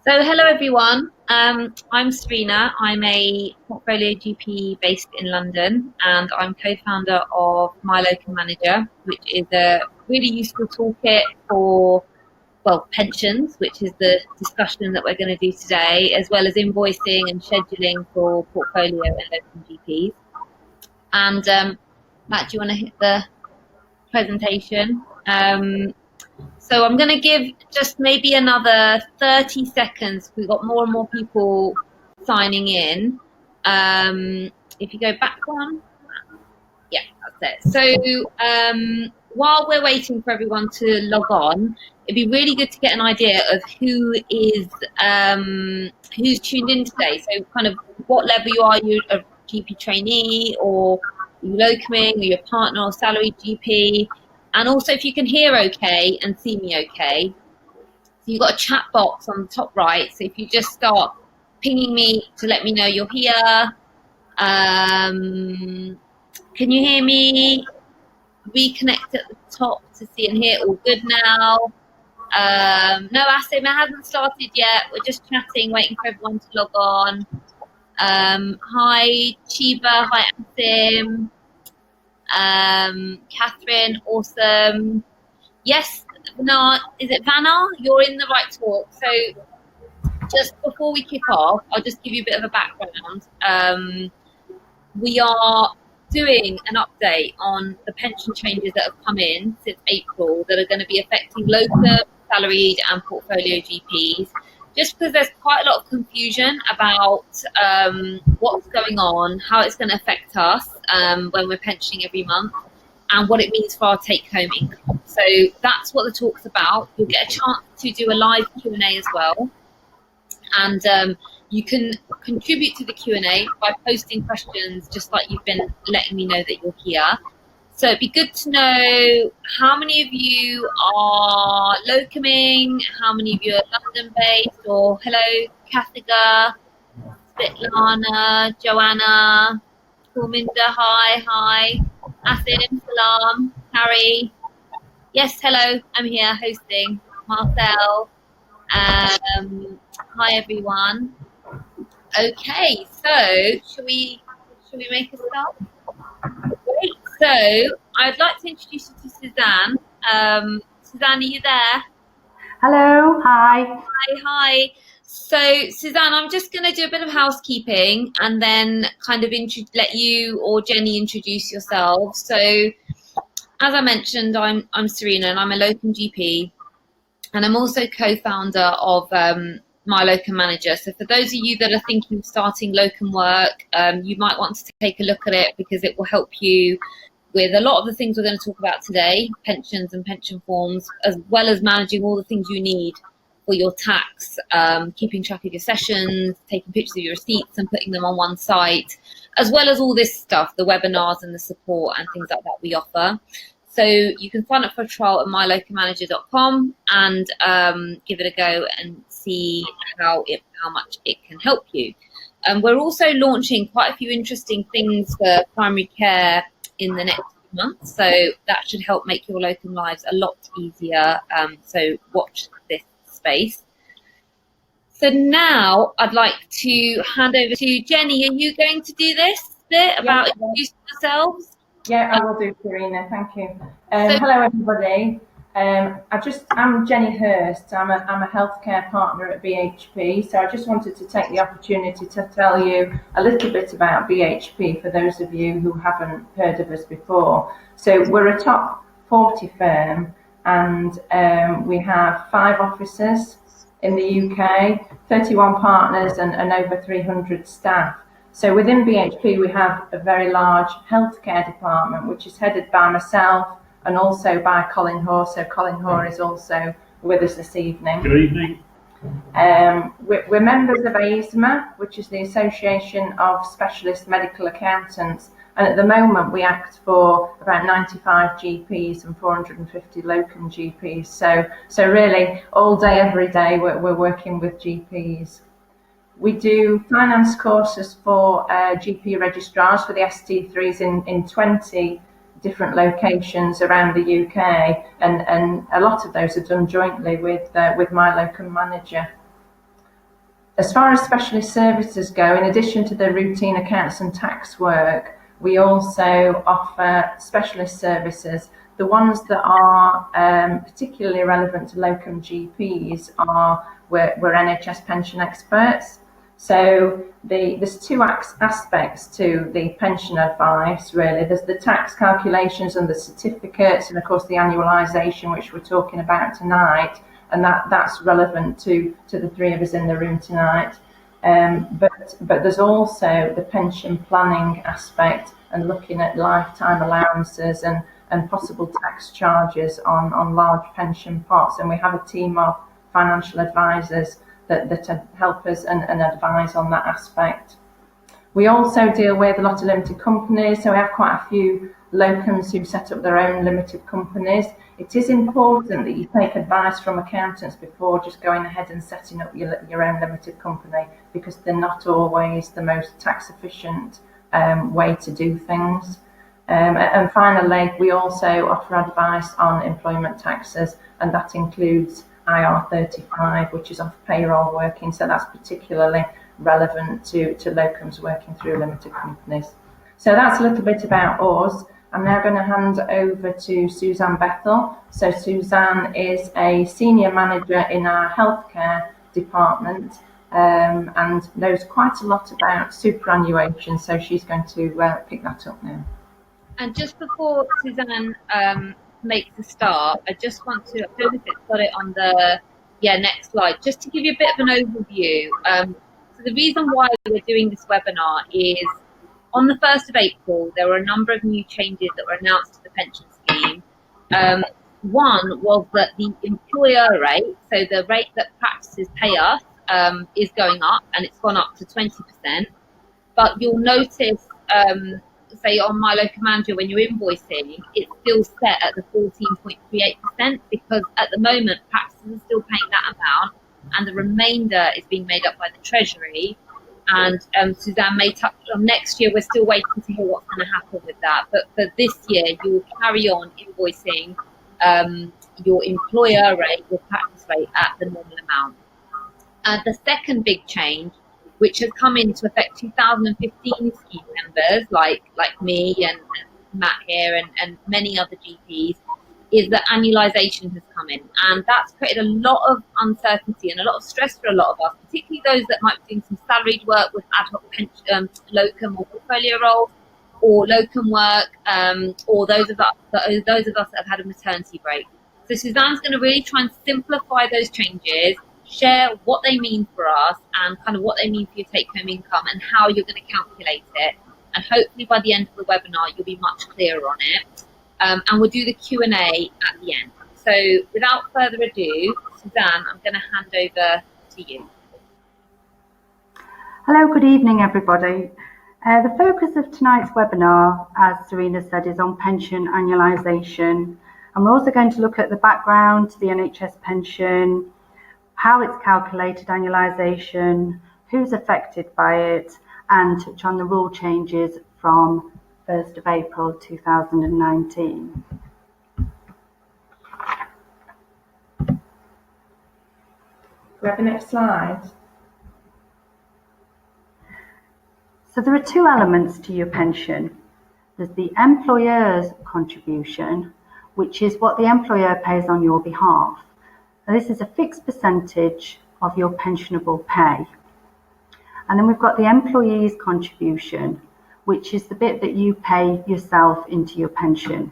So, hello everyone. I'm Serena. I'm a portfolio GP based in London, and I'm co-founder of mylocummanager, which is a really useful toolkit for pensions, which is the discussion that we're going to do today, as well as invoicing and scheduling for portfolio and local GPs. And Matt, do you want to hit the presentation? So I'm going to give just maybe another 30 seconds. We've got more and more people signing in. If you go back one, yeah, that's it. So while we're waiting for everyone to log on, it'd be really good to get an idea of who's tuned in today. So kind of what level you are, you a GP trainee or you locuming or your partner or salaried GP, and also if you can hear okay and see me okay. So you've got a chat box on the top right. So if you just start pinging me to let me know you're here. Can you hear me? Reconnect at the top to see and hear. All good now. No, Asim, it hasn't started yet. We're just chatting, waiting for everyone to log on. Hi, Chiba. Hi, Asim. Catherine, awesome. Yes, Vanna, is it Vanna? You're in the right talk. So just before we kick off, I'll just give you a bit of a background. We are doing an update on the pension changes that have come in since April that are going to be affecting local, salaried and portfolio GPs, just because there's quite a lot of confusion about what's going on, how it's going to affect us when we're pensioning every month, and what it means for our take-home income. So that's what the talk's about. You'll get a chance to do a live Q&A as well. And you can contribute to the Q&A by posting questions, just like you've been letting me know that you're here. So it'd be good to know how many of you are locuming, how many of you are London-based, or hello, Kathiga, Svetlana, Joanna, Kulminda, hi, Asim, Salam, Harry. Yes, hello, I'm here hosting. Marcel. Hi everyone. Okay, so should we make a start? Great. So I'd like to introduce you to Suzanne. Suzanne, are you there? Hello, hi. Hi. So Suzanne, I'm just going to do a bit of housekeeping and then kind of let you or Jenny introduce yourselves. So as I mentioned, I'm Serena and I'm a locum GP. And I'm also co-founder of mylocummanager. So for those of you that are thinking of starting locum work, you might want to take a look at it because it will help you with a lot of the things we're going to talk about today, pensions and pension forms, as well as managing all the things you need for your tax, keeping track of your sessions, taking pictures of your receipts and putting them on one site, as well as all this stuff, the webinars and the support and things like that we offer. So you can sign up for a trial at mylocummanager.com and give it a go and see how much it can help you. We're also launching quite a few interesting things for primary care in the next few months, so that should help make your locum lives a lot easier. So watch this space. So now I'd like to hand over to Jenny. Are you going to do this bit about introducing yourselves? Yeah, I will do, Serena. Thank you. Hello, everybody. I'm Jenny Hurst. I'm a healthcare partner at BHP. So I just wanted to take the opportunity to tell you a little bit about BHP for those of you who haven't heard of us before. So we're a top 40 firm, and we have 5 offices in the UK, 31 partners, and over 300 staff. So within BHP, we have a very large healthcare department, which is headed by myself and also by Colin Hoare. So Colin Hoare is also with us this evening. Good evening. We're members of AISMA, which is the Association of Specialist Medical Accountants. And at the moment, we act for about 95 GPs and 450 locum GPs. So really, all day, every day, we're working with GPs. We do finance courses for GP registrars for the ST3s in 20 different locations around the UK, and a lot of those are done jointly with mylocummanager. As far as specialist services go, in addition to the routine accounts and tax work, we also offer specialist services. The ones that are particularly relevant to locum GPs are we're NHS pension experts. So there's two aspects to the pension advice, really. There's the tax calculations and the certificates, and of course the annualisation, which we're talking about tonight, and that's relevant to the three of us in the room tonight. But there's also the pension planning aspect and looking at lifetime allowances and possible tax charges on large pension pots. And we have a team of financial advisors that help us and advise on that aspect. We also deal with a lot of limited companies, so we have quite a few locums who set up their own limited companies. It is important that you take advice from accountants before just going ahead and setting up your own limited company, because they're not always the most tax efficient way to do things. And finally, we also offer advice on employment taxes, and that includes IR35, which is off payroll working, so that's particularly relevant to locums working through limited companies. So that's a little bit about us. I'm now going to hand over to Suzanne Bethel. So Suzanne is a senior manager in our healthcare department and knows quite a lot about superannuation, so she's going to pick that up now. And just before Suzanne makes the start, I just want to, I don't know if it's got it on the next slide, just to give you a bit of an overview. So the reason why we're doing this webinar is on the 1st of April, there were a number of new changes that were announced to the pension scheme. One was that the employer rate, so the rate that practices pay us, is going up, and it's gone up to 20%. But you'll notice, say on mylocummanager, when you're invoicing, it's still set at the 14.38%, because at the moment practices are still paying that amount, and the remainder is being made up by the Treasury. And Suzanne may touch on next year. We're still waiting to hear what's going to happen with that. But for this year, you will carry on invoicing your employer rate, your practice rate at the normal amount. The second big change, which has come into effect 2015 scheme members like me and Matt here and many other GPs, is that annualisation has come in, and that's created a lot of uncertainty and a lot of stress for a lot of us, particularly those that might be doing some salaried work with ad hoc locum or portfolio roles, or locum work, or those of us that have had a maternity break. So Suzanne's going to really try and simplify those changes, share what they mean for us and kind of what they mean for your take-home income and how you're going to calculate it. And hopefully by the end of the webinar, you'll be much clearer on it. And we'll do the Q&A at the end. So without further ado, Suzanne, I'm going to hand over to you. Hello, good evening, everybody. The focus of tonight's webinar, as Serena said, is on pension annualisation. And we're also going to look at the background to the NHS pension, how it's calculated annualisation, who's affected by it, and touch on the rule changes from 1st of April 2019. We have the next slide. So there are two elements to your pension. There's the employer's contribution, which is what the employer pays on your behalf. Now, this is a fixed percentage of your pensionable pay. And then we've got the employee's contribution, which is the bit that you pay yourself into your pension.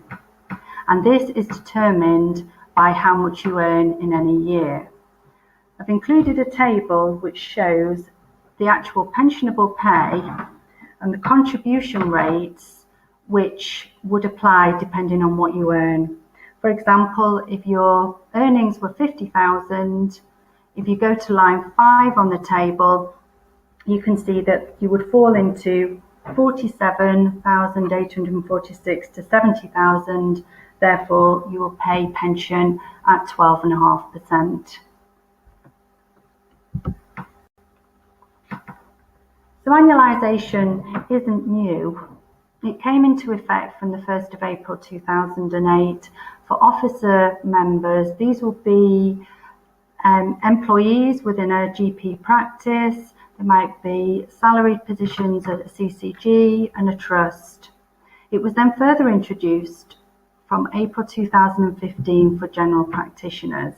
And this is determined by how much you earn in any year. I've included a table which shows the actual pensionable pay and the contribution rates which would apply depending on what you earn. For example, if your earnings were 50,000, if you go to line 5 on the table, you can see that you would fall into 47,846 to 70,000. Therefore, you will pay pension at 12.5%. So annualisation isn't new. It came into effect from the 1st of April 2008 for officer members. These will be employees within a GP practice. There might be salaried positions at a CCG and a trust. It was then further introduced from April 2015 for general practitioners.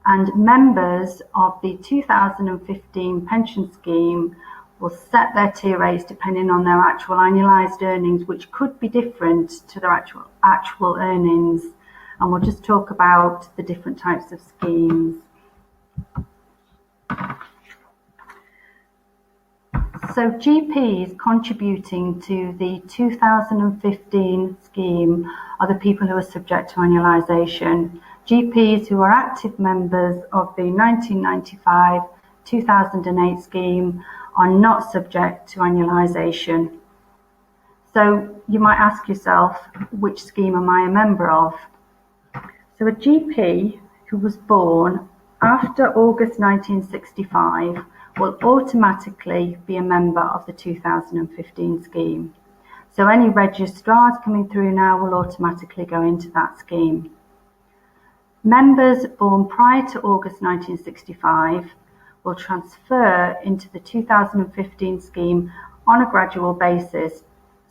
And members of the 2015 pension scheme will set their tier rates depending on their actual annualised earnings, which could be different to their actual earnings. And we'll just talk about the different types of schemes. So GPs contributing to the 2015 scheme are the people who are subject to annualisation. GPs who are active members of the 1995-2008 scheme are not subject to annualisation. So you might ask yourself, which scheme am I a member of? So a GP who was born after August 1965 will automatically be a member of the 2015 scheme. So any registrars coming through now will automatically go into that scheme. Members born prior to August 1965 will transfer into the 2015 scheme on a gradual basis.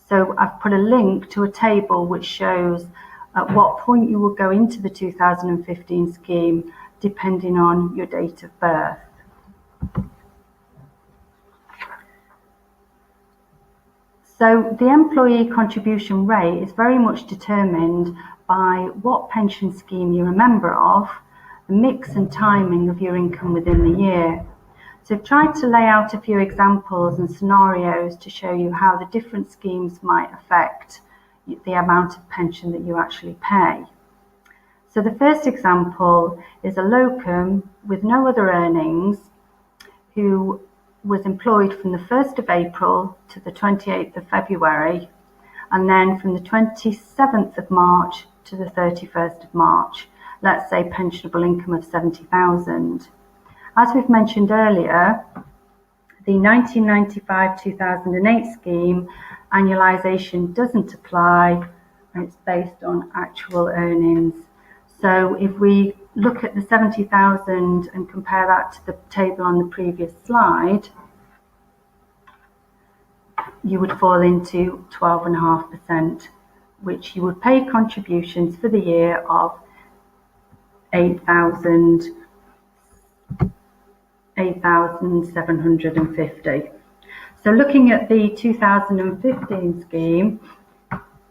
So I've put a link to a table which shows at what point you will go into the 2015 scheme depending on your date of birth. So the employee contribution rate is very much determined by what pension scheme you're a member of, the mix and timing of your income within the year. So I've tried to lay out a few examples and scenarios to show you how the different schemes might affect the amount of pension that you actually pay. So the first example is a locum with no other earnings who was employed from the 1st of April to the 28th of February, and then from the 27th of March to the 31st of March, let's say pensionable income of 70,000. As we've mentioned earlier, the 1995-2008 scheme, annualisation doesn't apply, and it's based on actual earnings. So if we look at the 70,000 and compare that to the table on the previous slide, you would fall into 12.5%, which you would pay contributions for the year of 8,750. So looking at the 2015 scheme,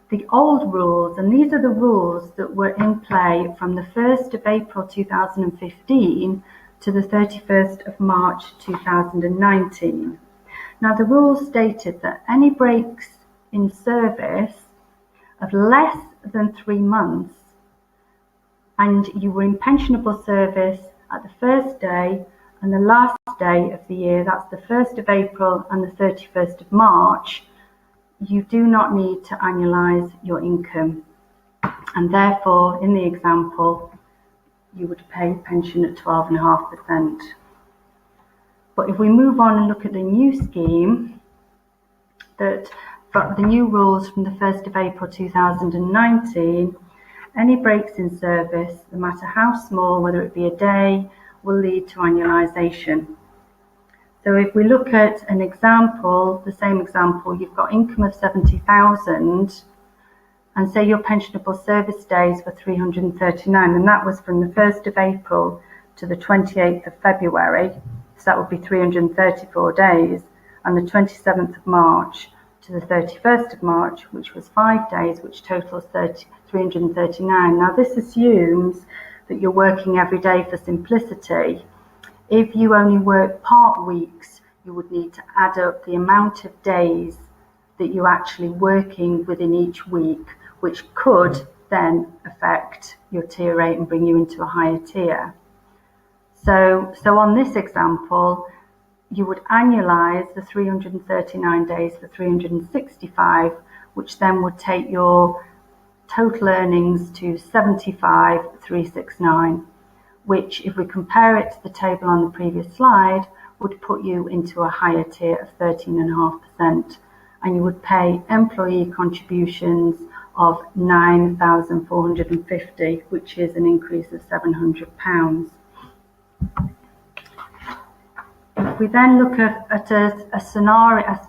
the old rules, and these are the rules that were in play from the 1st of April 2015 to the 31st of March 2019. Now the rules stated that any breaks in service of less than 3 months, and you were in pensionable service at the first day and the last day of the year, that's the 1st of April and the 31st of March, you do not need to annualise your income, and therefore in the example you would pay pension at 12.5%. But if we move on and look at the new scheme, that for the new rules from the 1st of April 2019, any breaks in service, no matter how small, whether it be a day, will lead to annualisation. So if we look at an example, the same example, you've got income of 70,000, and say your pensionable service days were 339, and that was from the 1st of April to the 28th of February, so that would be 334 days, and the 27th of March to the 31st of March, which was 5 days, which totals 339. Now this assumes that you're working every day for simplicity. If you only work part weeks, you would need to add up the amount of days that you're actually working within each week, which could then affect your tier rate and bring you into a higher tier. So on this example, you would annualise the 339 days for 365, which then would take your total earnings to 75,369, which, if we compare it to the table on the previous slide, would put you into a higher tier of 13.5%, and you would pay employee contributions of 9,450, which is an increase of £700. We then look at a scenario, a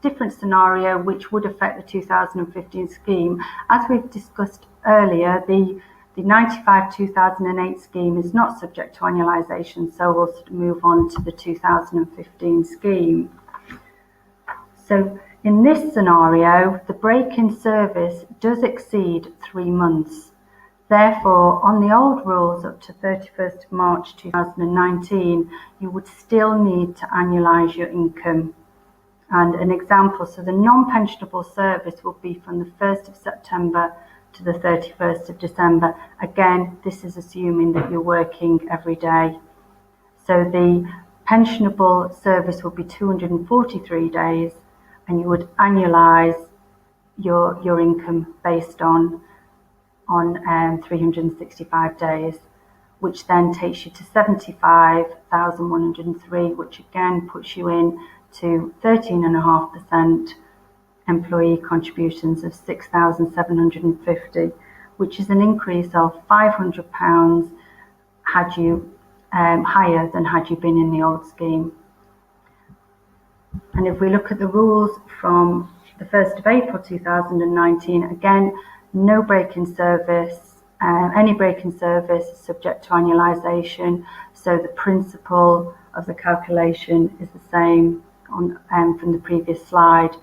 different scenario which would affect the 2015 scheme. As we've discussed earlier, the 95-2008 scheme is not subject to annualisation, so we'll move on to the 2015 scheme. So in this scenario, the break in service does exceed 3 months. Therefore, on the old rules up to 31st of March 2019, you would still need to annualise your income. And an example, so the non-pensionable service will be from the 1st of September to the 31st of December. Again, this is assuming that you're working every day. So the pensionable service will be 243 days, and you would annualise your income based on 365 days, which then takes you to 75,103, which again puts you in to 13.5% employee contributions of 6,750, which is an increase of £500 had you higher than had you been in the old scheme. And if we look at the rules from the 1st of April 2019, again, no break in service, any break in service is subject to annualisation, so the principle of the calculation is the same from the previous slide.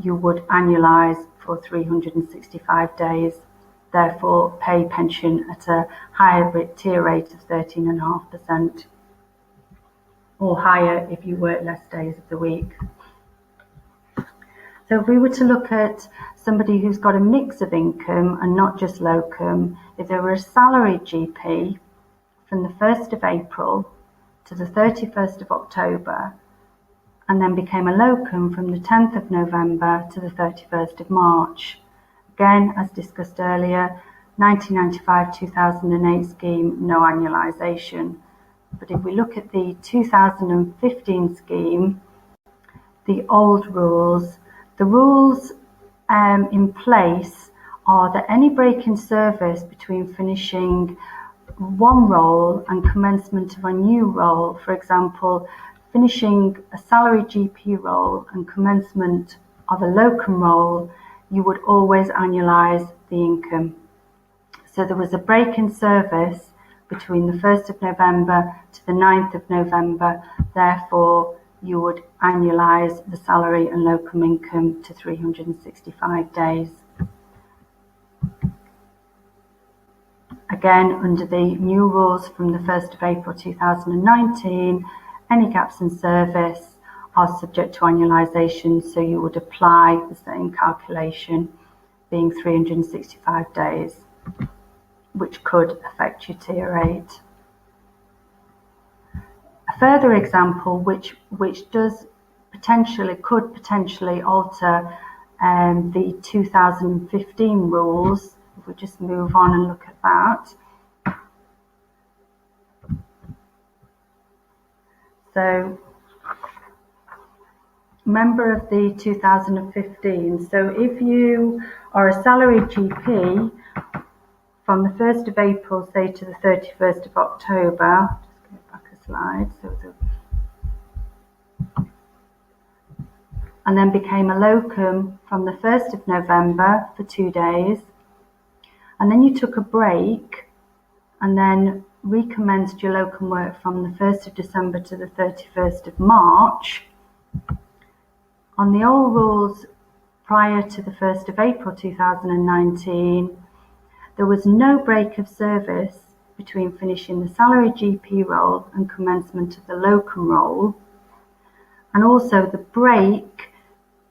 You would annualise for 365 days, therefore pay pension at a higher tier rate of 13.5%, or higher if you work less days of the week. So if we were to look at somebody who's got a mix of income and not just locum, if they were a salaried GP from the 1st of April to the 31st of October, and then became a locum from the 10th of November to the 31st of March. Again, as discussed earlier, 1995-2008 scheme, no annualisation. But if we look at the 2015 scheme, the old rules, the rules in place are that any break in service between finishing one role and commencement of a new role, for example, finishing a salaried GP role and commencement of a locum role, you would always annualise the income. So there was a break in service between the 1st of November to the 9th of November, therefore you would annualise the salary and locum income to 365 days. Again, under the new rules from the 1st of April 2019, any gaps in service are subject to annualisation, so you would apply the same calculation, being 365 days, which could affect your tier rate. A further example which could potentially alter the 2015 rules, if we just move on and look at that. So, member of the 2015, so if you are a salaried GP from the 1st of April, say, to the 31st of October, just go back a slide, and then became a locum from the 1st of November for 2 days, and then you took a break and then recommenced your locum work from the 1st of December to the 31st of March. On the old rules prior to the 1st of April 2019, there was no break of service between finishing the salaried GP role and commencement of the locum role, and also the break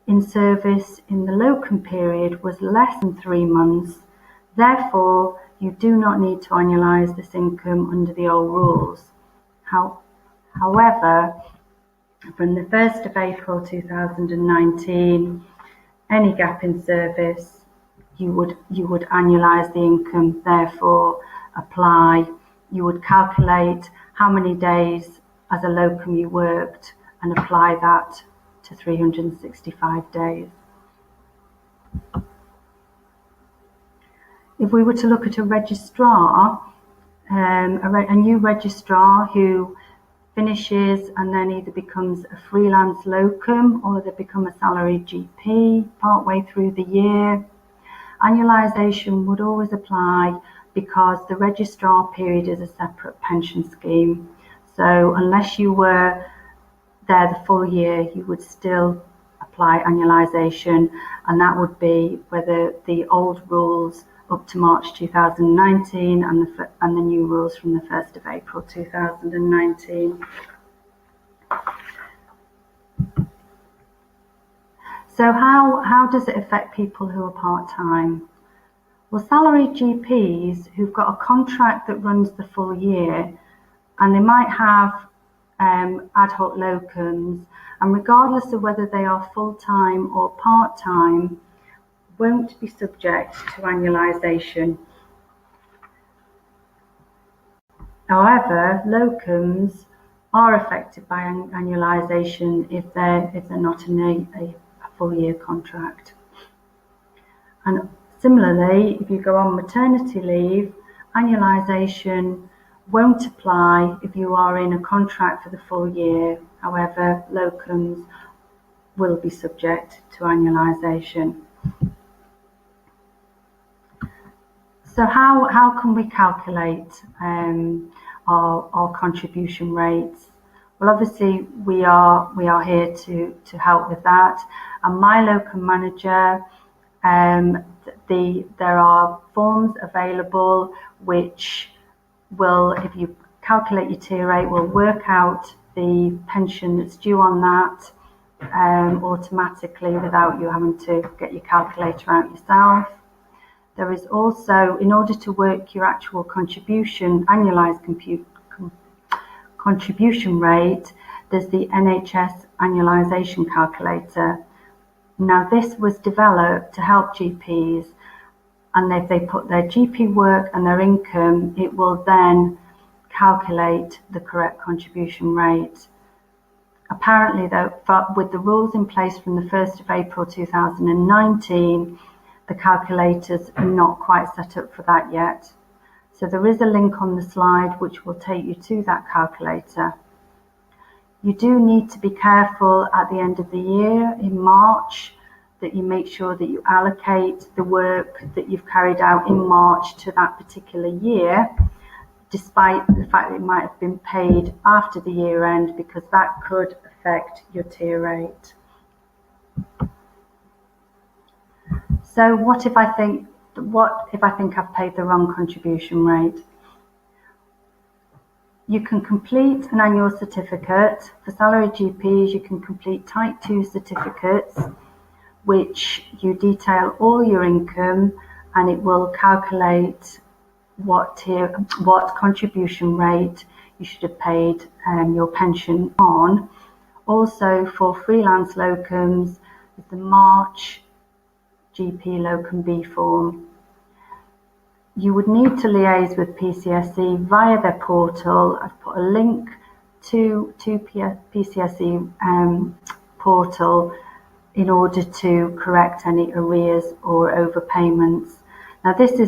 in service in the locum period was less than 3 months. Therefore, you do not need to annualise this income under the old rules. However, from the 1st of April 2019, any gap in service, you would annualise the income, therefore apply. You would calculate how many days as a locum you worked and apply that to 365 days. If we were to look at a registrar, a new registrar who finishes and then either becomes a freelance locum or they become a salaried GP partway through the year, annualisation would always apply because the registrar period is a separate pension scheme. So unless you were there the full year, you would still apply annualisation, and that would be whether the old rules up to March 2019 and the new rules from the 1st of April 2019. So how does it affect people who are part-time? Well, salaried GPs who've got a contract that runs the full year, and they might have ad hoc locums, and regardless of whether they are full-time or part-time, won't be subject to annualisation. However, locums are affected by annualisation if they're not in a full year contract. And similarly, if you go on maternity leave, annualisation won't apply if you are in a contract for the full year. However, locums will be subject to annualisation. So how can we calculate our contribution rates? Well, obviously we are here to help with that. And mylocummanager, there are forms available which will, if you calculate your tier rate, will work out the pension that's due on that automatically without you having to get your calculator out yourself. There is also, in order to work your actual contribution, annualised contribution rate, there's the NHS annualisation calculator. Now this was developed to help GPs, and if they put their GP work and their income, it will then calculate the correct contribution rate. Apparently though, with the rules in place from the 1st of April 2019, the calculators are not quite set up for that yet. So there is a link on the slide which will take you to that calculator. You do need to be careful at the end of the year, in March, that you make sure that you allocate the work that you've carried out in March to that particular year, despite the fact that it might have been paid after the year end, because that could affect your tier rate. So what if I think I've paid the wrong contribution rate? You can complete an annual certificate. For salaried GPs, you can complete Type 2 certificates, which you detail all your income, and it will calculate what contribution rate you should have paid your pension on. Also, for freelance locums, the March GP Locum B form. You would need to liaise with PCSE via their portal. I've put a link to PCSE portal in order to correct any arrears or overpayments. Now this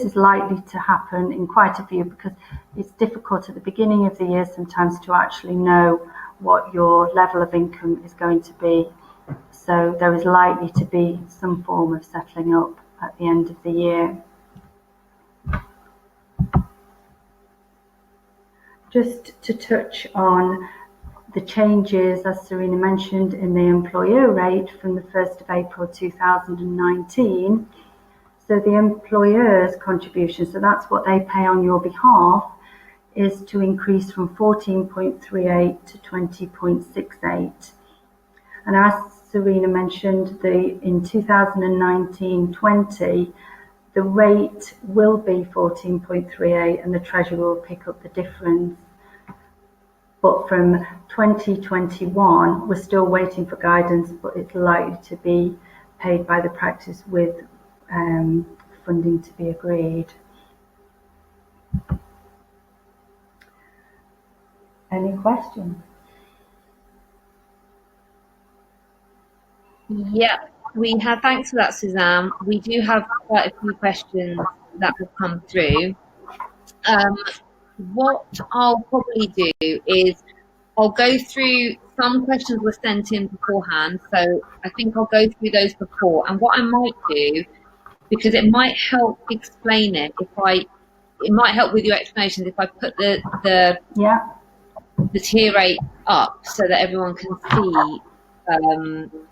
is likely to happen in quite a few, because it's difficult at the beginning of the year sometimes to actually know what your level of income is going to be. So there is likely to be some form of settling up at the end of the year. Just to touch on the changes, as Serena mentioned, in the employer rate from the 1st of April 2019. So the employer's contribution, so that's what they pay on your behalf, is to increase from 14.38 to 20.68. And as Serena mentioned, in 2019-20, the rate will be 14.38 and the Treasurer will pick up the difference. But from 2021, we're still waiting for guidance, but it's likely to be paid by the practice with funding to be agreed. Any questions? Yeah, we have. Thanks for that, Suzanne. We do have quite a few questions that have come through. What I'll probably do is I'll go through, some questions were sent in beforehand, so I think I'll go through those before. And what I might do, because it might help explain it, it might help with your explanations if I put the tier rate up so that everyone can see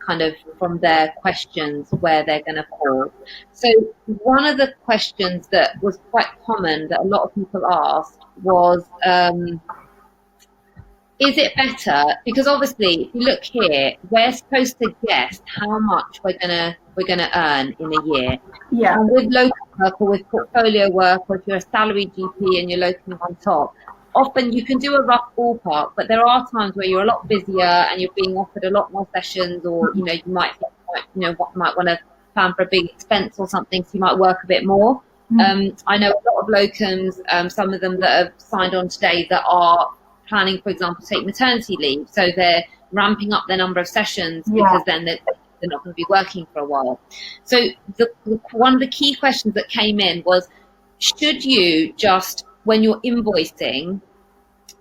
kind of from their questions where they're going to fall. So one of the questions that was quite common that a lot of people asked was, is it better? Because obviously, if you look here, we're supposed to guess how much we're gonna earn in a year. Yeah. And with local work or with portfolio work, or if you're a salaried GP and you're locum on top, often you can do a rough ballpark, but there are times where you're a lot busier and you're being offered a lot more sessions, or you might want to plan for a big expense or something, so you might work a bit more. I know a lot of locums, some of them that have signed on today, that are planning, for example, to take maternity leave, so they're ramping up their number of sessions because then they're not going to be working for a while. So one of the key questions that came in was, should you just, when you're invoicing,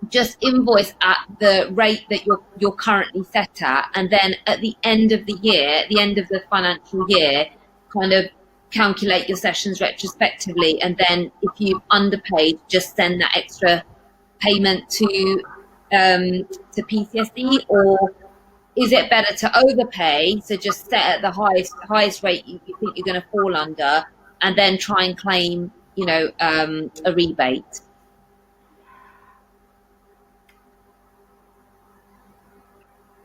just invoice at the rate that you're currently set at, and then at the end of the year, the end of the financial year, kind of calculate your sessions retrospectively, and then if you've underpaid, just send that extra payment to PCSE? Or is it better to overpay, so just set at the highest rate you think you're going to fall under, and then try and claim a rebate?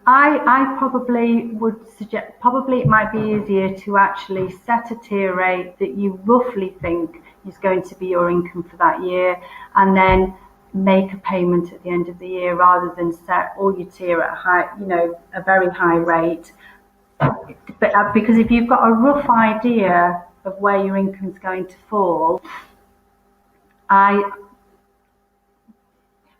I probably would suggest, it might be easier to actually set a tier rate that you roughly think is going to be your income for that year, and then make a payment at the end of the year, rather than set all your tier at a very high rate. But because if you've got a rough idea of where your income's going to fall, I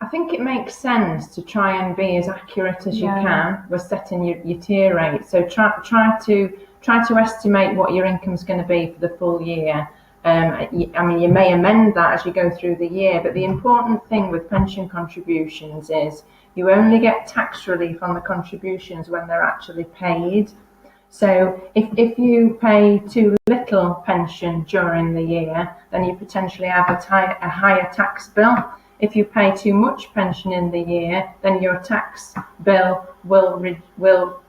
think it makes sense to try and be as accurate as you can with setting your tier rate. So try to estimate what your income's going to be for the full year. I mean, you may amend that as you go through the year, but the important thing with pension contributions is you only get tax relief on the contributions when they're actually paid. So if you pay too little pension during the year, then you potentially have a higher tax bill. If you pay too much pension in the year, then your tax bill will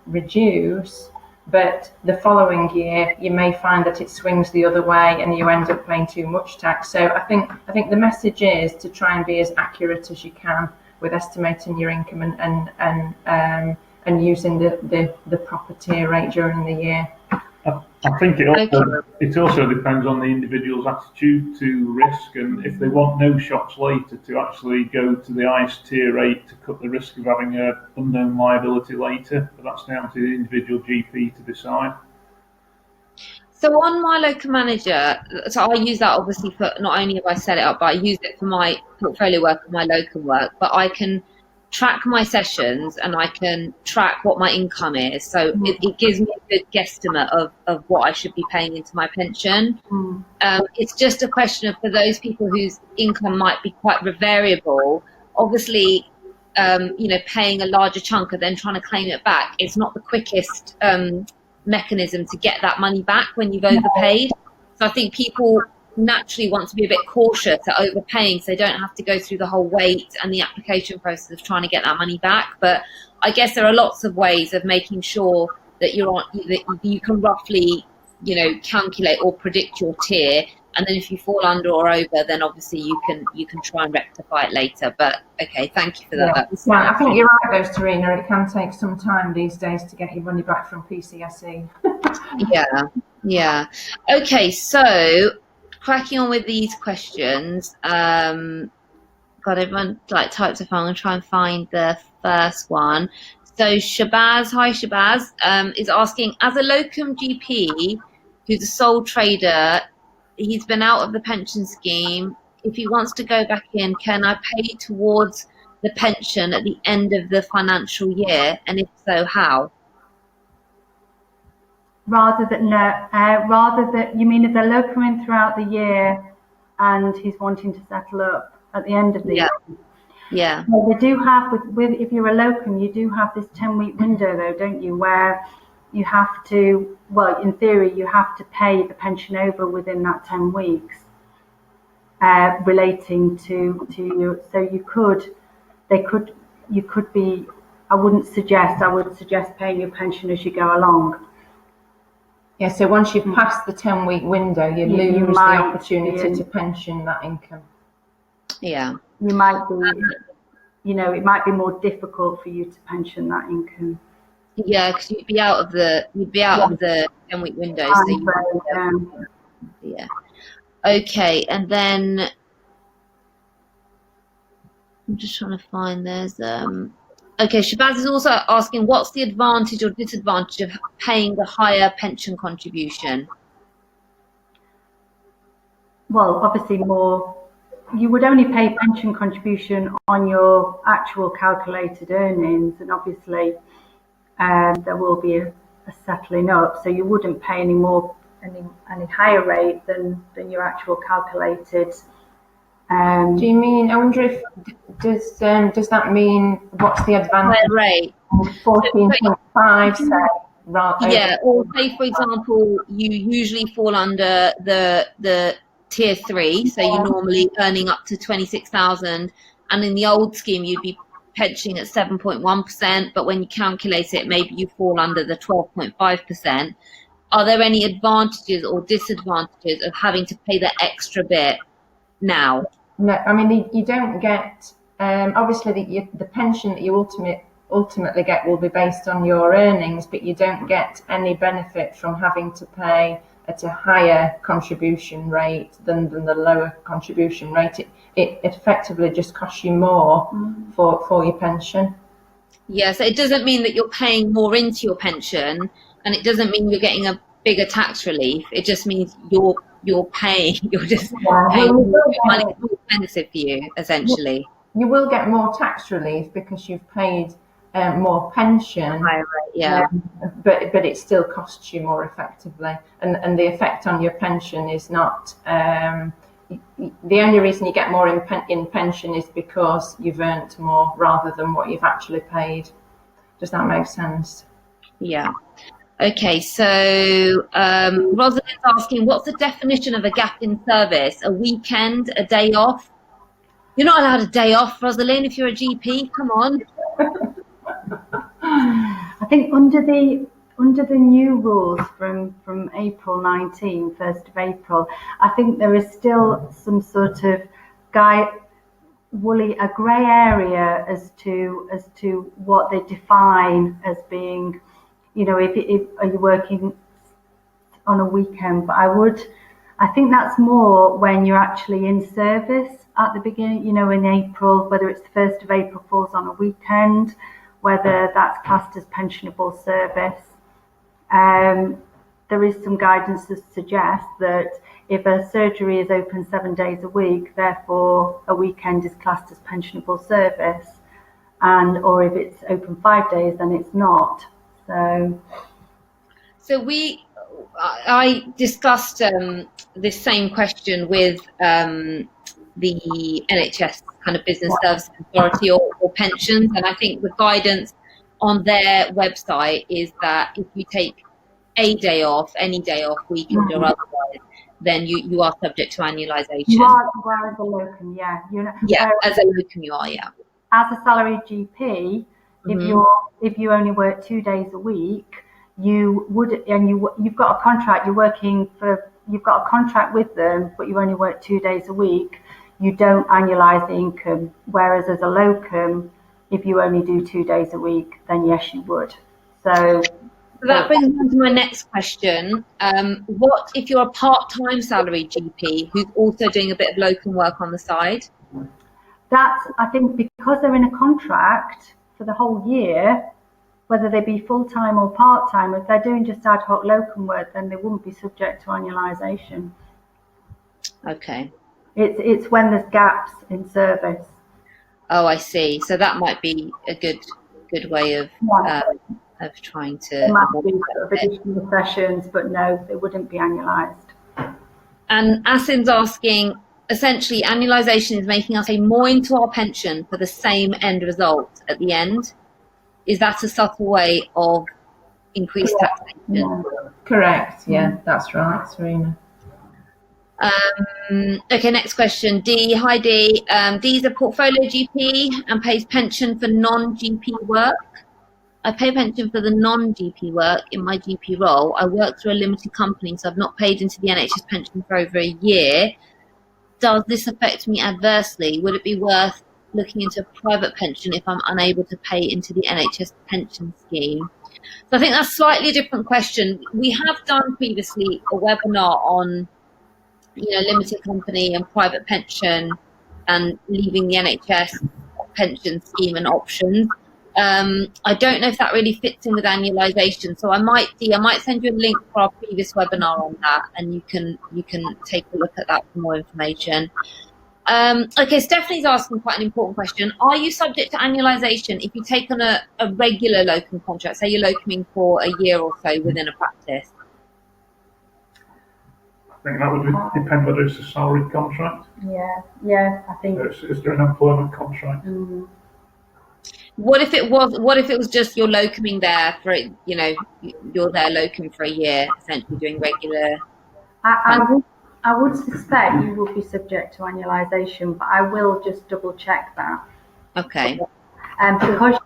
reduce, but the following year you may find that it swings the other way and you end up paying too much tax. So I think the message is to try and be as accurate as you can with estimating your income and using the proper tier rate during the year. I think it also depends on the individual's attitude to risk, and if they want no shocks later, to actually go to the highest tier rate to cut the risk of having an unknown liability later. But that's down to the individual GP to decide. So on mylocummanager, so I use that obviously for, not only have I set it up, but I use it for my portfolio work and my locum work, but I can track my sessions and I can track what my income is. So it gives me a good guesstimate of what I should be paying into my pension. It's just a question of, for those people whose income might be quite variable, obviously, paying a larger chunk and then trying to claim it back, it's not the quickest mechanism to get that money back when you've overpaid. So I think people naturally want to be a bit cautious at overpaying, so they don't have to go through the whole wait and the application process of trying to get that money back. But I guess there are lots of ways of making sure that that you can roughly calculate or predict your tier, and then if you fall under or over, then obviously you can try and rectify it later. But okay, thank you for that. Yeah, I think you're right though, Serena. It can take some time these days to get your money back from PCSE. Yeah. Okay, so cracking on with these questions. God, everyone types of phone. I'm gonna try and find the first one. So Shabazz, hi Shabazz, is asking, as a locum GP who's a sole trader, he's been out of the pension scheme. If he wants to go back in, can I pay towards the pension at the end of the financial year? And if so, how? Rather than you mean if they're locuming throughout the year and he's wanting to settle up at the end of the year? Yeah. Well, they do have with if you're a locum, you do have this 10-week window though, don't you, where you have to, well, in theory, you have to pay the pension over within that 10 weeks, relating to you. So you could be. I would suggest paying your pension as you go along. Yeah, so once you've passed the 10-week window, you lose the opportunity to pension that income. Yeah. You might be, it might be more difficult for you to pension that income. Yeah, because you'd be out of the 10-week window. So yeah. Okay, and then I'm just trying to find okay, Shabazz is also asking, what's the advantage or disadvantage of paying the higher pension contribution? Well, obviously you would only pay pension contribution on your actual calculated earnings, and obviously there will be a settling up, so you wouldn't pay any higher rate than your actual calculated. Do you mean? I wonder if does that mean what's the advantage? Rate 14.5, say. Yeah, or say for example, you usually fall under the tier 3, so you're normally earning up to 26,000, and in the old scheme you'd be pensioning at 7.1%, but when you calculate it, maybe you fall under the 12.5%. Are there any advantages or disadvantages of having to pay that extra bit now? No, I mean you don't get. Obviously, the pension that you ultimately get will be based on your earnings, but you don't get any benefit from having to pay at a higher contribution rate than the lower contribution rate. It effectively just costs you more for your pension. Yeah, so it doesn't mean that you're paying more into your pension, and it doesn't mean you're getting a bigger tax relief. It just means you're paying. You're just paying more money. It's more expensive for you, essentially. You will get more tax relief because you've paid more pension, yeah. But it still costs you more effectively, and the effect on your pension is not. The only reason you get more in pension is because you've earned more rather than what you've actually paid. Does that make sense? Yeah. Okay, so Rosalind's asking, what's the definition of a gap in service? A weekend, a day off? You're not allowed a day off, Rosalind, if you're a GP. Come on. I think under the new rules from April 19, 1st of April, I think there is still some sort of a grey area as to what they define as being, if are you working on a weekend. But I think that's more when you're actually in service at the beginning, in April, whether it's the 1st of April falls on a weekend, whether that's classed as pensionable service. There is some guidance that suggests that if a surgery is open 7 days a week, therefore a weekend is classed as pensionable service, or if it's open 5 days, then it's not. So I discussed this same question with the NHS kind of business services authority or pensions, and I think the guidance on their website is that if you take a day off, any day off, weekend or otherwise, then you are subject to annualisation. You are as a locum, yeah. As a locum you are, yeah. As a salaried GP, if you only work 2 days a week, you've got a contract. You've got a contract with them, but you only work 2 days a week. You don't annualise the income. Whereas as a locum, if you only do 2 days a week, then yes, you would. So that brings me to my next question. What if you're a part-time salaried GP who's also doing a bit of locum work on the side? That's, I think, because they're in a contract for the whole year, whether they be full-time or part-time, if they're doing just ad hoc locum work, then they wouldn't be subject to annualisation. Okay. It's when there's gaps in service. Oh, I see. So that might be a good way of trying to. There might be additional sessions, but no, they wouldn't be annualised. And Asin's asking, essentially annualization is making us pay more into our pension for the same end result at the end. Is that a subtle way of increased taxation? Yeah. Correct. Yeah, that's right, Serena. Okay, next question. D. Hi, D. D is a portfolio GP and pays pension for non-GP work. I pay pension for the non-GP work in my GP role. I work through a limited company, so I've not paid into the NHS pension for over a year. Does this affect me adversely? Would it be worth looking into a private pension if I'm unable to pay into the NHS pension scheme? So I think that's slightly a different question. We have done previously a webinar on, limited company and private pension and leaving the NHS pension scheme and options. I don't know if that really fits in with annualization, so I might send you a link for our previous webinar on that, and you can take a look at that for more information. Okay, Stephanie's asking quite an important question. Are you subject to annualization if you take on a regular locum contract, say you're locuming for a year or so within a practice? I think that would depend whether it's a salaried contract. Yeah, I think. Is there an employment contract? What if it was just you're locuming there for, you're there locum for a year, essentially doing regular? I would suspect you would be subject to annualization, but I will just double check that. Okay. Because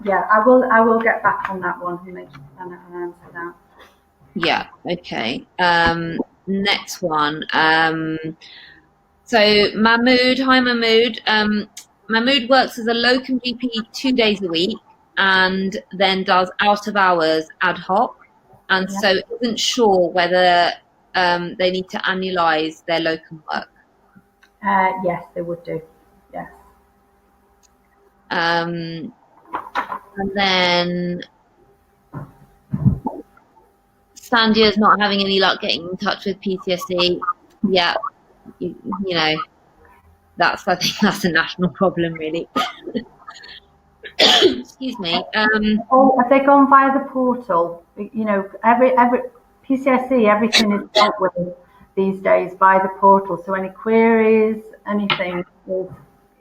I will get back on that one and answer that. Yeah. Okay. Next one. So Mahmood, hi Mahmood. Mahmood works as a locum GP 2 days a week and then does out of hours ad hoc, and so isn't sure whether they need to annualize their locum work. Yes, they would do. Yes. And then Sandia's not having any luck getting in touch with PTSD. Yeah, you know, I think that's a national problem, really. Excuse me. Have they gone via the portal? Every PCSE, everything is dealt with these days by the portal. So any queries, anything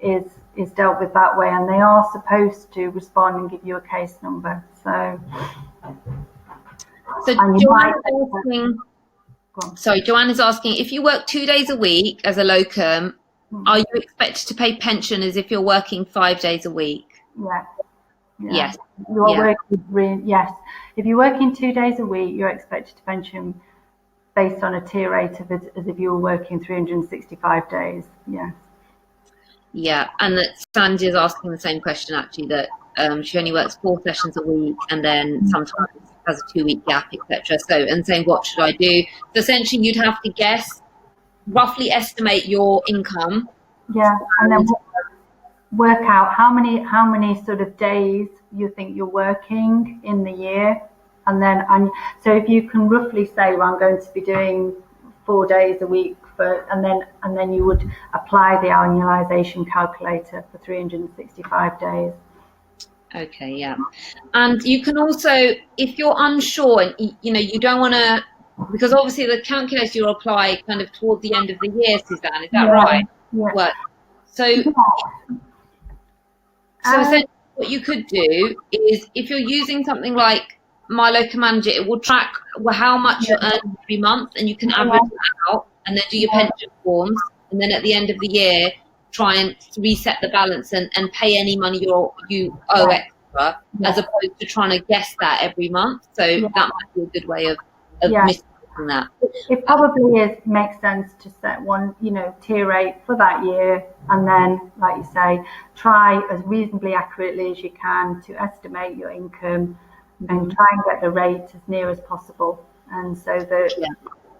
is dealt with that way, and they are supposed to respond and give you a case number. So Joanna's asking, if you work 2 days a week as a locum, are you expected to pay pension as if you're working 5 days a week? Yes. You are working. Yes. If you're working 2 days a week, you're expected to pension based on a tier rate of it as if you were working 365 days. Yes. Yeah, and that Sandy is asking the same question actually, that she only works 4 sessions a week and then sometimes has a 2-week gap, etc. So, and saying, what should I do? So essentially you'd have to guess, roughly estimate your income. Yeah, and then work out how many sort of days you think you're working in the year, and so if you can roughly say, well, I'm going to be doing 4 days a week and then you would apply the annualization calculator for 365 days. Okay, yeah. And you can also, if you're unsure and you don't want to, because obviously the calculator you'll apply kind of toward the end of the year, Suzanne, is that right? Yeah. Well, so essentially what you could do is, if you're using something like mylocummanager, it will track how much you earn every month, and you can average that out and then do your pension forms, and then at the end of the year try and reset the balance and pay any money you owe extra, as opposed to trying to guess that every month. So that might be a good way of mitigating that. It probably makes sense to set one, tier rate for that year, and then, like you say, try as reasonably accurately as you can to estimate your income and try and get the rate as near as possible, and so that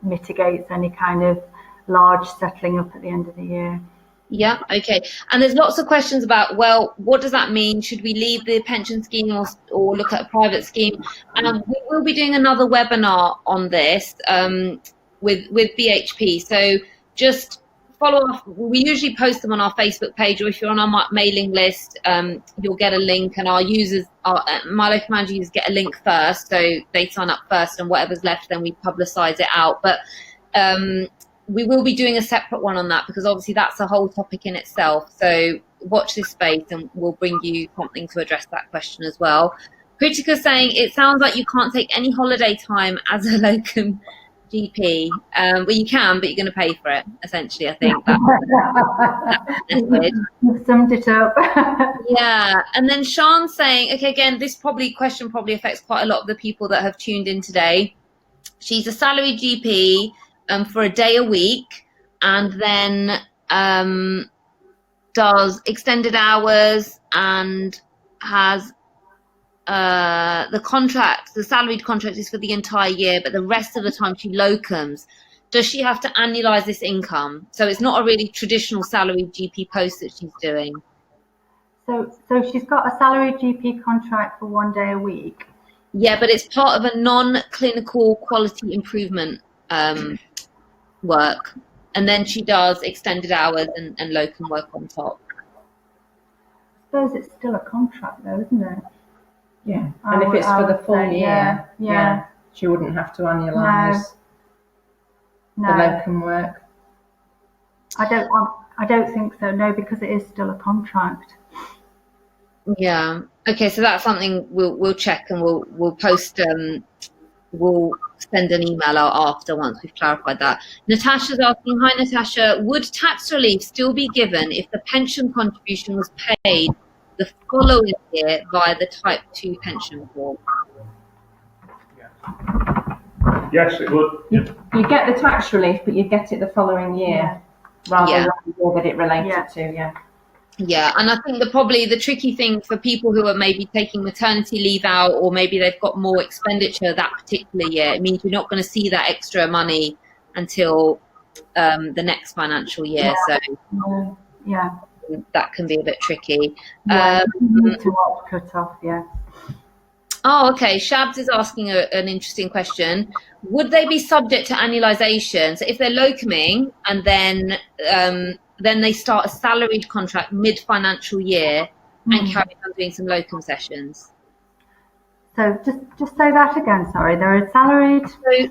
mitigates any kind of large settling up at the end of the year. Yeah, okay. And there's lots of questions about, well, what does that mean? Should we leave the pension scheme or look at a private scheme? And we will be doing another webinar on this with BHP. So just follow up. We usually post them on our Facebook page, or if you're on our mailing list, you'll get a link, and our mylocummanager users get a link first. So they sign up first, and whatever's left, then we publicize it out. But we will be doing a separate one on that, because obviously that's a whole topic in itself. So watch this space and we'll bring you something to address that question as well. Kritika saying, it sounds like you can't take any holiday time as a locum GP. Well, you can, but you're going to pay for it, essentially, I think. You've summed it up. Yeah. And then Sean saying, okay, again, this question probably affects quite a lot of the people that have tuned in today. She's a salaried GP for a day a week, and then does extended hours and has the salaried contract is for the entire year, but the rest of the time she locums. Does she have to annualize this income? So it's not a really traditional salaried GP post that she's doing. So she's got a salaried GP contract for 1 day a week. Yeah, but it's part of a non-clinical quality improvement work, and then she does extended hours and locum work on top. I suppose it's still a contract, though, isn't it? Yeah, and if it's for the full year, yeah, she wouldn't have to annualise the locum work. I don't think so. No, because it is still a contract. Yeah. Okay. So that's something we'll check, and we'll post. We'll send an email out after once we've clarified that. Natasha's asking, hi Natasha, would tax relief still be given if the pension contribution was paid the following year via the Type 2 pension form? Yes, it would. You get the tax relief, but you get it the following year rather than the year that it related to. Yeah, and I think probably the tricky thing for people who are maybe taking maternity leave out, or maybe they've got more expenditure that particular year, it means you're not going to see that extra money until the next financial year. So that can be a bit tricky. To watch cut off, Oh, okay. Shabs is asking an interesting question. Would they be subject to annualisation? So if they're locuming and then they start a salaried contract mid-financial year and carry on doing some locum sessions. So just say that again, sorry. They're salaried. So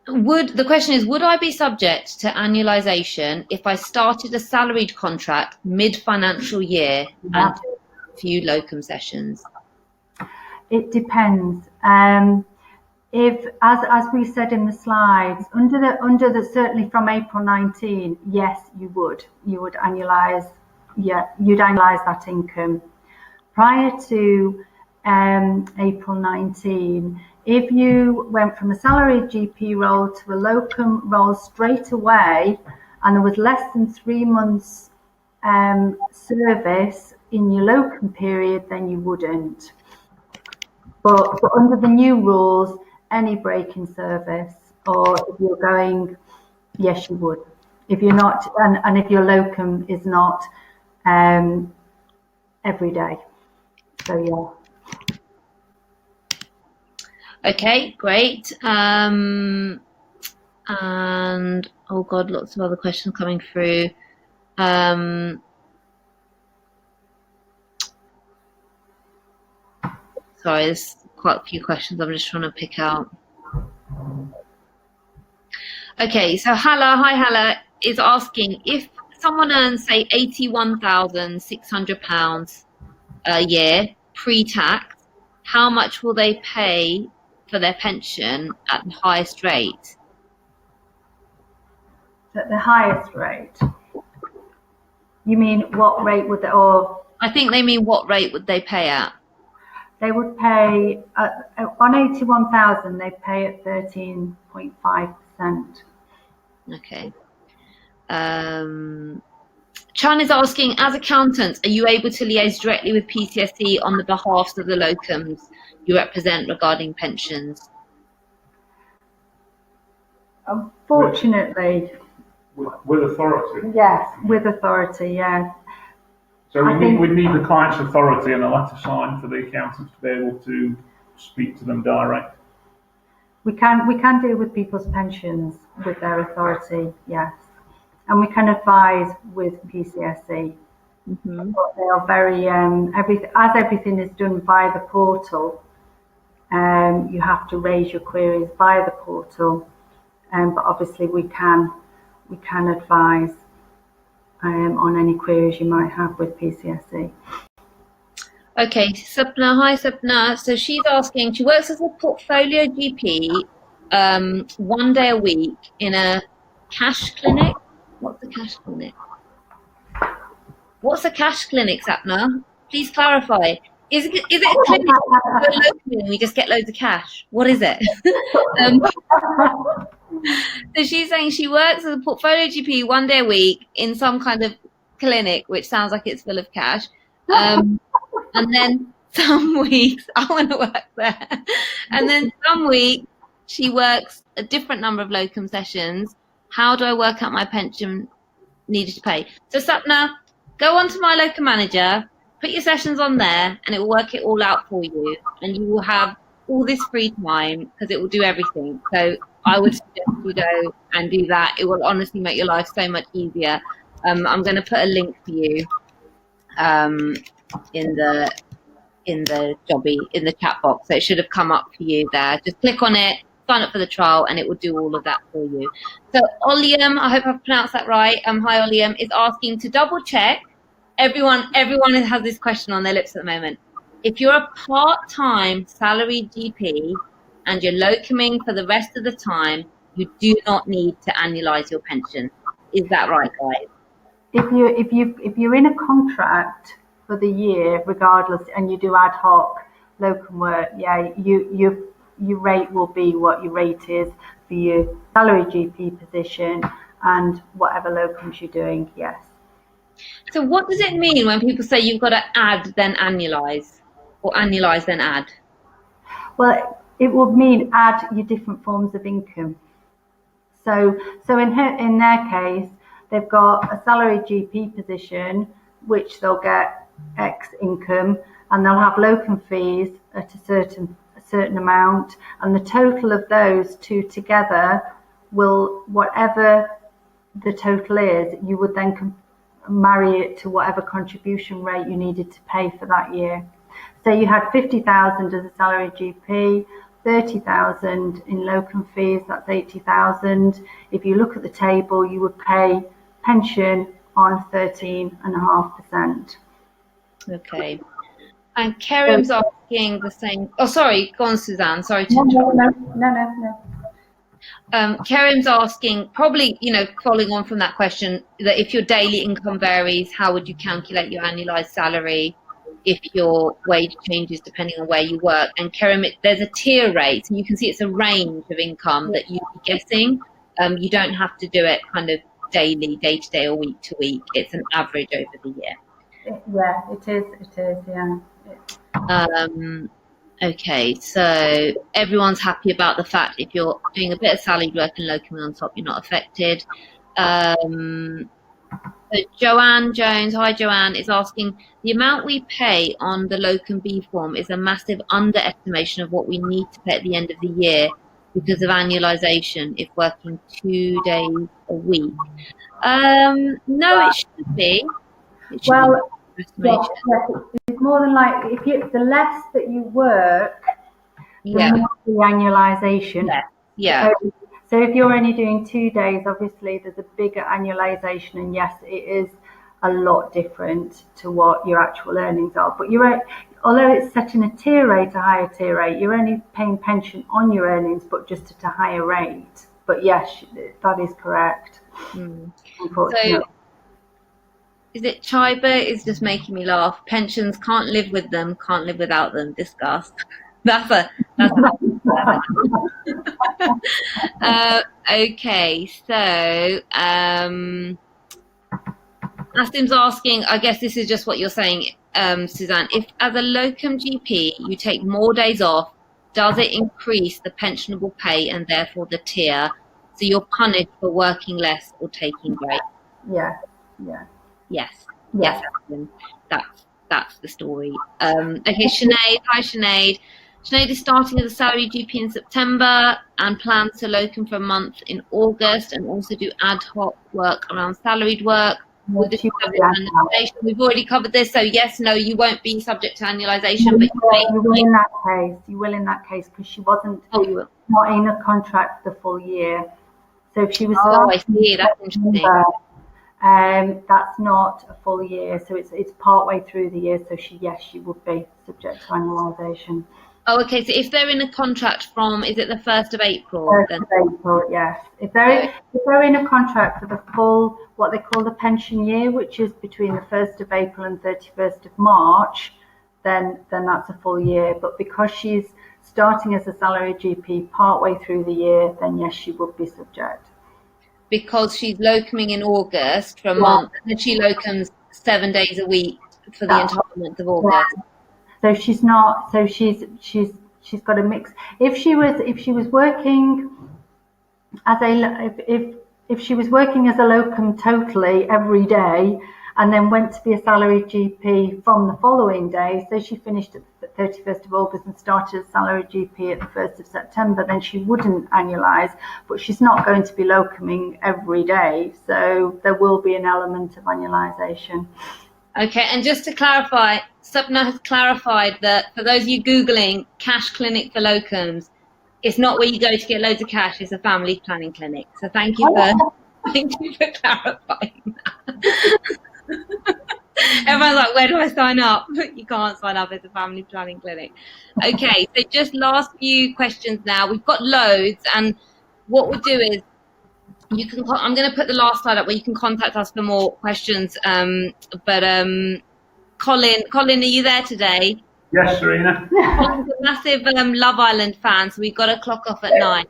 the question is, would I be subject to annualisation if I started a salaried contract mid-financial year and did a few locum sessions? It depends. If, as we said in the slides, under the certainly from April 19, yes, you would annualise. Yeah, you'd annualise that income. Prior to April 19, if you went from a salaried GP role to a locum role straight away, and there was less than 3 months service in your locum period, then you wouldn't. But under the new rules, any break in service, or if you're going, yes, you would. If you're not, and if your locum is not every day. So, Okay, great. And oh God, lots of other questions coming through. Sorry, there's quite a few questions I'm just trying to pick out. Okay, so hi Hala is asking, if someone earns, say, £81,600 a year pre-tax, how much will they pay for their pension at the highest rate? at the highest rate. You mean what rate would they, or? I think they mean what rate would they pay at? They would pay, on 81,000, they pay at 13.5%. Okay. Chan is asking, as accountants, are you able to liaise directly with PCSE on the behalf of the locums you represent regarding pensions? Unfortunately. With authority? Yes, with authority, yeah. So we need the client's authority and a letter signed for the accountants to be able to speak to them direct. We can deal with people's pensions with their authority, yes. And we can advise with PCSE. Mm-hmm. But they are very, everything is done via the portal, you have to raise your queries via the portal. But obviously we can we can advise on any queries you might have with PCSE. Okay, Sapna, hi Sapna. So she's asking, she works as a portfolio GP 1 day a week in a cash clinic. What's a cash clinic? What's a cash clinic, Sapna? Please clarify. Is it a clinic where locally and we just get loads of cash? What is it? So she's saying she works as a portfolio GP 1 day a week in some kind of clinic, which sounds like it's full of cash. And then some weeks, I want to work there. And then some weeks she works a different number of locum sessions. How do I work out my pension needed to pay? So Sapna, go on to mylocummanager, put your sessions on there, and it will work it all out for you. And you will have all this free time because it will do everything. So I would suggest you go and do that. It will honestly make your life so much easier. I'm going to put a link for you in the chat box. So it should have come up for you there. Just click on it, sign up for the trial, and it will do all of that for you. So Olium, I hope I've pronounced that right. Hi Olium, is asking to double check. Everyone has this question on their lips at the moment. If you're a part-time salaried GP and you're locuming for the rest of the time, you do not need to annualise your pension. Is that right, guys? If you're in a contract for the year, regardless, and you do ad hoc locum work, yeah, your rate will be what your rate is for your salary GP position and whatever locums you're doing. Yes. So what does it mean when people say you've got to add then annualise, or annualise then add? Well, it would mean add your different forms of income. So in their case, they've got a salary GP position, which they'll get X income, and they'll have locum fees at a certain amount, and the total of those two together will, whatever the total is, you would then marry it to whatever contribution rate you needed to pay for that year. So you had 50,000 as a salary GP, 30,000 in locum fees, that's 80,000. If you look at the table, you would pay pension on 13.5%. Okay. And Kerem's asking the same. Oh, sorry. Go on, Suzanne. Sorry to interrupt. No. Kerem's asking, probably, following on from that question, that if your daily income varies, how would you calculate your annualized salary if your wage changes depending on where you work? And Kerem, there's a tier rate, and you can see it's a range of income that you'd be guessing. You don't have to do it kind of daily, day to day, or week to week. It's an average over the year. Yeah, it is, yeah. Okay, so everyone's happy about the fact if you're doing a bit of salaried work and locum on top, you're not affected. So Joanne Jones, hi Joanne, is asking, the amount we pay on the locum B form is a massive underestimation of what we need to pay at the end of the year because of annualisation if working 2 days a week. No, it should be. It should be it's more than likely, the less that you work, the more the annualisation. Yeah. So if you're only doing 2 days, obviously there's a bigger annualisation, and yes, it is a lot different to what your actual earnings are. But although it's setting a tier rate, a higher tier rate, you're only paying pension on your earnings, but just at a higher rate. But yes, that is correct. Unfortunately. So, is it Chiba is just making me laugh? Pensions, can't live with them, can't live without them. Disgust. Okay, so Asim's asking, I guess this is just what you're saying, Suzanne, if as a locum GP you take more days off, does it increase the pensionable pay and therefore the tier, so you're punished for working less or taking breaks? Yes, that's the story. Okay, Sinead, hi Sinead. Sinead is starting as a salary GP in September and plans to locum for a month in August and also do ad hoc work around salaried work. We've already covered this, so yes, no, you won't be subject to annualisation, but you will in that case. You will in that case because she wasn't not in a contract the full year. So if she was Oh, I starting see. in That's interesting. September, that's not a full year, so it's part way through the year. So she would be subject to annualisation. Oh, okay. So if they're in a contract from, is it the 1st of April? First Then? of April, yes. If they're in a contract for the full, what they call the pension year, which is between the 1st of April and 31st of March, then that's a full year. But because she's starting as a salaried GP part way through the year, then yes, she would be subject. Because she's locuming in August for a month, and then she locums 7 days a week for the entire month of August. So she's not. So she's got a mix. If she was working as if she was working as a locum totally every day, and then went to be a salaried GP from the following day, so she finished at the 31st of August and started as salaried GP at the 1st of September, then she wouldn't annualise, but she's not going to be locuming every day, so there will be an element of annualisation. Okay, and just to clarify, Sapna has clarified that for those of you Googling cash clinic for locums, it's not where you go to get loads of cash, it's a family planning clinic. So thank you for clarifying that. Everyone's like, where do I sign up? You can't sign up, it's a family planning clinic. Okay, so just last few questions now. We've got loads, and what we'll do is I'm going to put the last slide up where you can contact us for more questions. Colin, are you there today? Yes, Serena. Colin's a massive Love Island fan, so we've got to clock off at 9.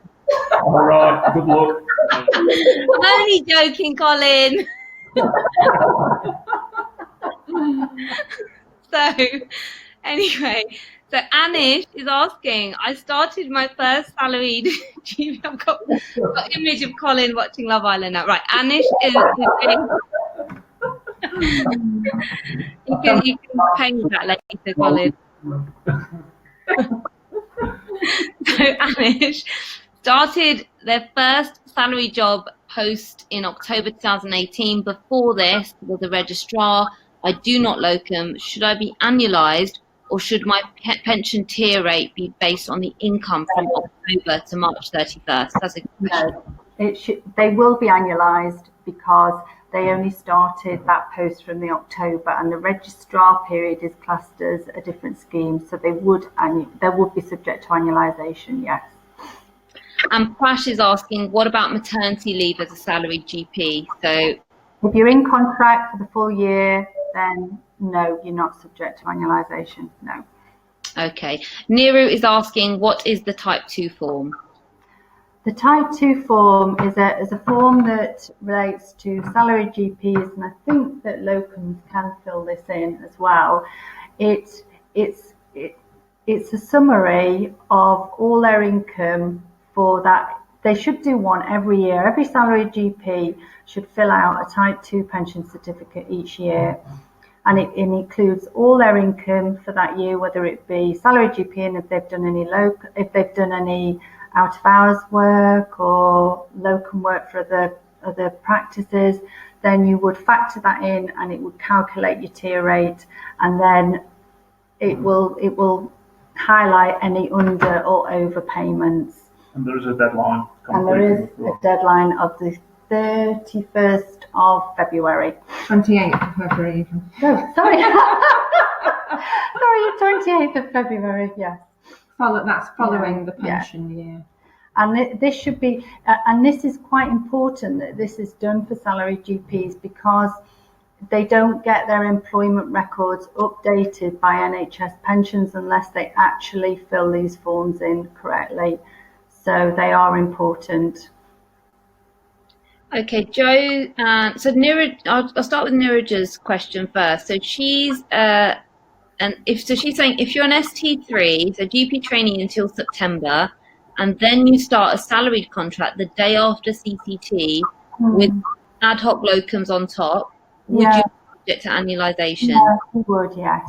All right, good luck. I'm only joking, Colin. So, anyway, so Anish is asking, I started my first salaried GP. I've got image of Colin watching Love Island now. Right, Anish is you can pay me that later, Colin. So Anish started their first salary job post in October 2018. Before this was a registrar. I do not locum. Should I be annualised, or should my pension tier rate be based on the income from October to March 31st? That's a good question. No, they will be annualised because they only started that post from the October, and the registrar period is classed as a different scheme, so they would be subject to annualisation, yes. And Prash is asking, what about maternity leave as a salaried GP? So if you're in contract for the full year, then no, you're not subject to annualisation, no. Okay. Niru is asking, what is the Type 2 form? The Type 2 form is a form that relates to salaried GPs, and I think that locums can fill this in as well. It's a summary of all their income for that. They should do one every year. Every salaried GP should fill out a Type 2 pension certificate each year, and it includes all their income for that year, whether it be salaried GP and if they've done any out of hours work or locum work for other practices, then you would factor that in and it would calculate your tier rate, and then it will highlight any under or over payments. And there is a deadline. And there is a deadline of the 31st of February. 28th of February. No, sorry. Sorry, 28th of February, yes. That's following the pension year. And this should be, and this is quite important that this is done for salaried GPs, because they don't get their employment records updated by NHS pensions unless they actually fill these forms in correctly. So they are important. Okay, Joe. So Niraj, I'll start with Niraj's question first. So she's she's saying if you're an ST3, so GP training until September, and then you start a salaried contract the day after CCT with ad hoc locums on top, would you be subject to annualisation? Yeah, you would, yes.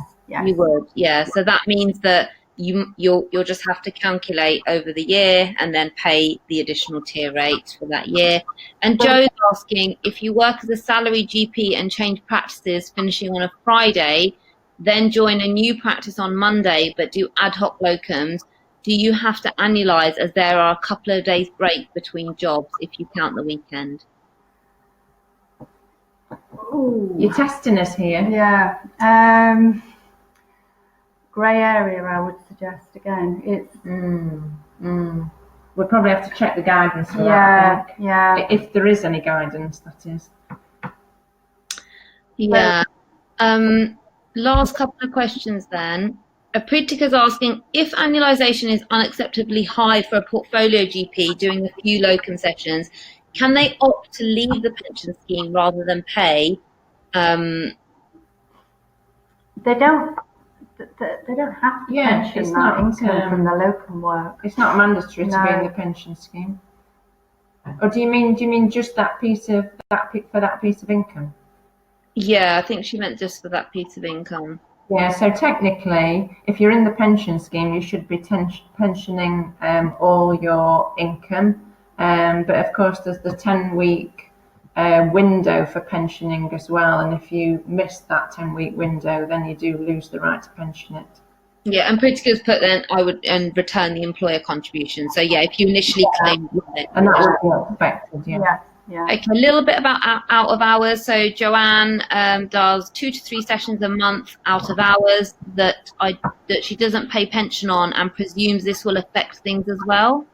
You would, yeah. So that means that you'll just have to calculate over the year and then pay the additional tier rate for that year. And Joe's asking, if you work as a salary GP and change practices finishing on a Friday, then join a new practice on Monday but do ad hoc locums, do you have to annualise, as there are a couple of days break between jobs if you count the weekend? Ooh. You're testing us here. Yeah. Grey area, I would suggest. Again, it's. We'll probably have to check the guidance for that, I think. Yeah. If there is any guidance, that is. Yeah. Last couple of questions then. Apritika's asking, if annualisation is unacceptably high for a portfolio GP doing a few locum sessions, can they opt to leave the pension scheme rather than pay? They don't. They don't have to pension it's that not, income from the locum work. It's not mandatory to be in No. the pension scheme. Or do you mean just that piece of for that piece of income? Yeah, I think she meant just for that piece of income. Yeah, so technically, if you're in the pension scheme, you should be pensioning all your income. But of course, there's the 10-week window for pensioning as well. And if you miss that 10-week window, then you do lose the right to pension it. Yeah, and Pritika's put then I would return the employer contribution. So yeah, if you initially claim it. And that would be expected, yeah. Yeah. Okay, a little bit about out of hours. So Joanne does 2 to 3 sessions a month out of hours that she doesn't pay pension on, and presumes this will affect things as well.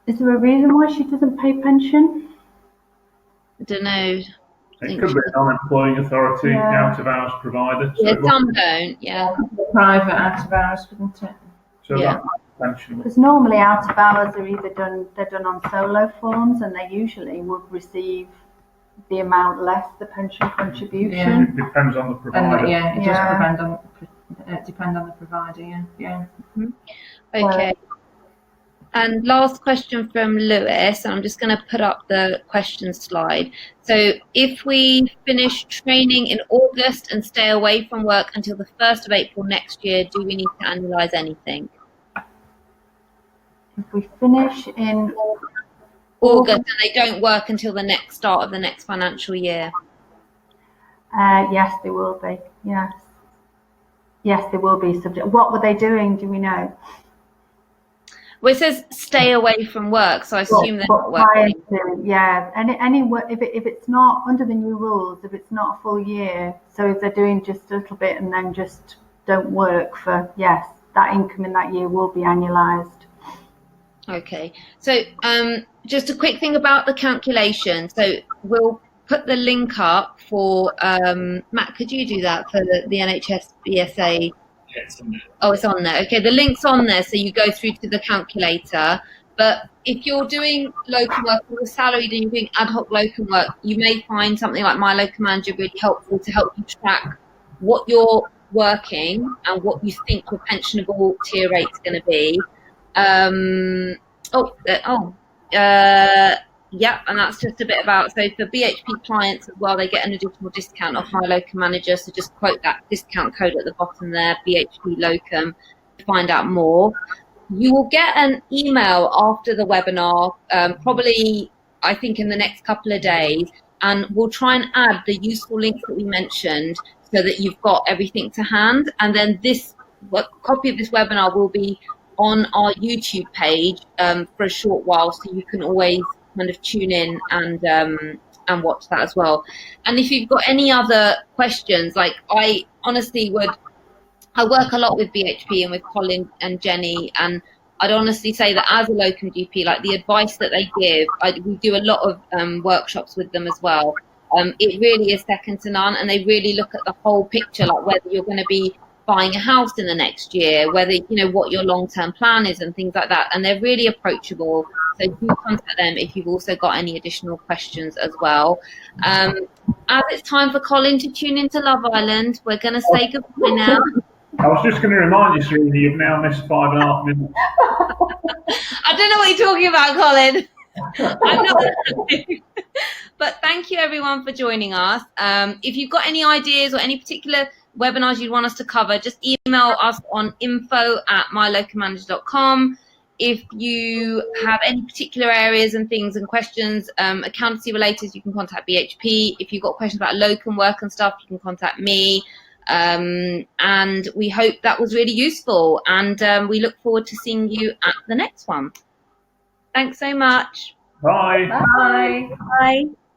Is there a reason why she doesn't pay pension? I don't know. It could be a non-employing authority, out of hours provider. Yeah, some don't. Yeah. Private out of hours, wouldn't it? So Yeah. pension. Because normally out of hours are either done on solo forms, and they usually would receive the amount less the pension contribution. It depends on the provider. And it does depend on the provider. Yeah. Okay. And last question from Lewis, and I'm just going to put up the question slide. So if we finish training in August and stay away from work until the 1st of April next year, do we need to annualise anything? If we finish in August and they don't work until the next start of the next financial year? Yes, they will be. Yes, they will be subject. What were they doing? Do we know? Well, it says stay away from work, so I assume they're not working. Any work, if it's not under the new rules, if it's not a full year, so if they're doing just a little bit and then just don't work for, that income in that year will be annualised. Okay, so just a quick thing about the calculation. So we'll put the link up for, Matt, could you do that for the NHS BSA? Yeah, it's on there. Oh, it's on there. Okay, the link's on there, so you go through to the calculator. But if you're doing locum work or salaried and you're doing ad hoc locum work, you may find something like mylocummanager really helpful to help you track what you're working and what you think your pensionable tier rate's going to be. Yeah, and that's just a bit about, so for BHP clients as well, they get an additional discount off mylocummanager, so just quote that discount code at the bottom there, BHP locum, to find out more. You will get an email after the webinar, probably I think in the next couple of days, and we'll try and add the useful links that we mentioned so that you've got everything to hand. And then this copy of this webinar will be on our YouTube page for a short while, so you can always kind of tune in and watch that as well. And if you've got any other questions, like I honestly I work a lot with BHP and with Colin and Jenny, and I'd honestly say that as a locum GP, like the advice that they give, we do a lot of workshops with them as well. It really is second to none, and they really look at the whole picture, like whether you're going to be buying a house in the next year, whether, what your long-term plan is and things like that. And they're really approachable. So do contact them if you've also got any additional questions as well. As it's time for Colin to tune into Love Island, we're going to say goodbye now. I was just going to remind you, Serena, you've now missed 5.5 minutes. I don't know what you're talking about, Colin. I'm not. But thank you everyone for joining us. If you've got any ideas or any particular webinars you'd want us to cover, just email us on info@mylocummanager.com. If you have any particular areas and things and questions, accountancy related, you can contact BHP. If you've got questions about locum work and stuff, you can contact me. And we hope that was really useful, and we look forward to seeing you at the next one. Thanks so much. Bye. Bye. Bye.